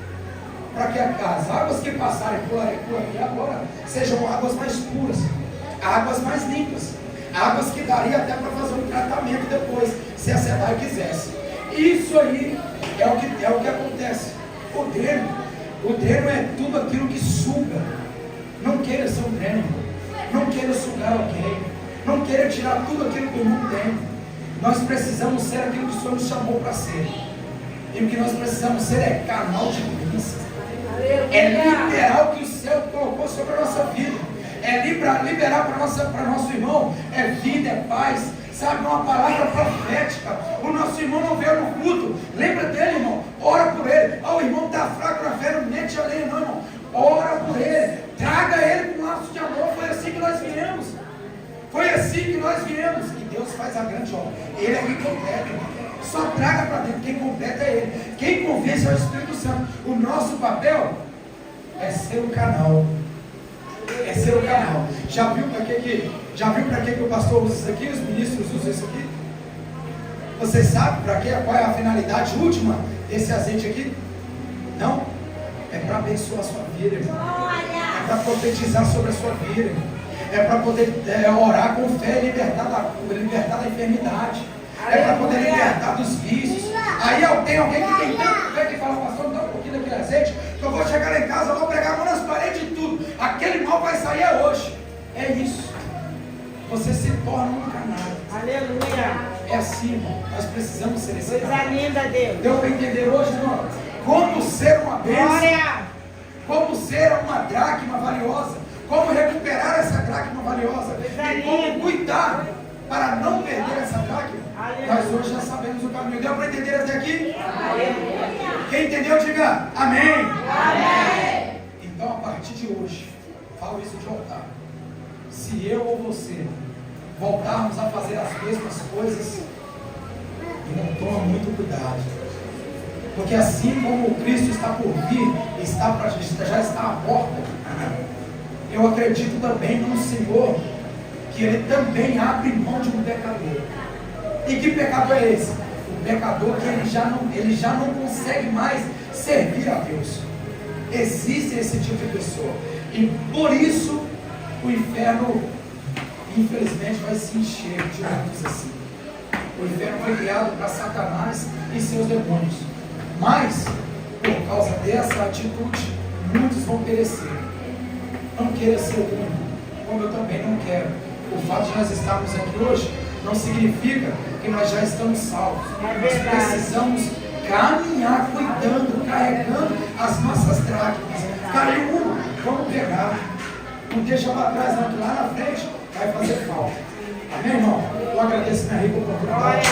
Speaker 1: Para que as águas que passarem por aqui agora sejam águas mais puras, águas mais limpas, águas que daria até para fazer um tratamento depois, se a SEDAI quisesse. Isso aí é o que acontece. O dreno é tudo aquilo que suga. Não queira ser um dreno, não queira sugar alguém, não queira tirar tudo aquilo que o mundo tem. Nós precisamos ser aquilo que o Senhor nos chamou para ser. E o que nós precisamos ser é canal de bênção. É liberar o que o céu colocou sobre a nossa vida. É liberar para nosso irmão. É vida, é paz. Sabe, uma palavra profética. O nosso irmão não veio no culto. Lembra dele, irmão. Ora por ele. O irmão está fraco na fé, não mete a lenha, não, irmão. Ora por ele. Traga ele com um laço de amor. Foi assim que nós viemos. E Deus faz a grande obra. Ele é quem completa, irmão. Só traga para dentro, quem completa é Ele. Quem convence é o Espírito Santo. O nosso papel é ser o canal. Já viu para que o pastor usa isso aqui? Os ministros usam isso aqui? Você sabe para quê? Qual é a finalidade última desse azeite aqui? Não? É para abençoar a sua vida, irmão. É para profetizar sobre a sua vida, irmão. É para poder orar com fé e libertar da enfermidade. É para poder libertar dos vícios. Aí tem alguém que tem tanto fé que fala, pastor, me dá um pouquinho daquele azeite, que eu vou chegar lá em casa, eu vou pregar a mão nas paredes e tudo. Aquele mal vai sair hoje. É isso. Você se torna um canal.
Speaker 2: Aleluia.
Speaker 1: É assim, irmão. Nós precisamos ser esse canal.
Speaker 2: Coisa linda, Deus.
Speaker 1: Deu para entender hoje, irmão? Como ser uma bênção.
Speaker 2: Glória. Como
Speaker 1: ser uma dracma valiosa. Como recuperar essa dracma valiosa. E como cuidar para não perder essa dracma. Nós hoje já sabemos o caminho. Deu para entender até aqui? Aleluia. Quem entendeu, diga amém. Amém. Então, a partir de hoje, falo isso de altar. Se eu ou você voltarmos a fazer as mesmas coisas, irmão, toma muito cuidado. Porque assim como o Cristo está por vir, já está à porta, eu acredito também no Senhor, que Ele também abre mão de um pecador. E que pecador é esse? O pecador que ele já não consegue mais servir a Deus. Existe esse tipo de pessoa. E por isso o inferno, infelizmente, vai se encher de homens assim. O inferno foi criado para Satanás e seus demônios. Mas, por causa dessa atitude, muitos vão perecer. Não queira ser o único, como eu também não quero. O fato de nós estarmos aqui hoje não significa que nós já estamos salvos.
Speaker 2: É
Speaker 1: Nós
Speaker 2: verdade.
Speaker 1: precisamos caminhar, cuidando, carregando as nossas dracmas. Caiu uma, vamos pegar. Não deixa para trás, não, que lá na frente vai fazer falta. Amém, irmão? Eu agradeço minha rica oportunidade.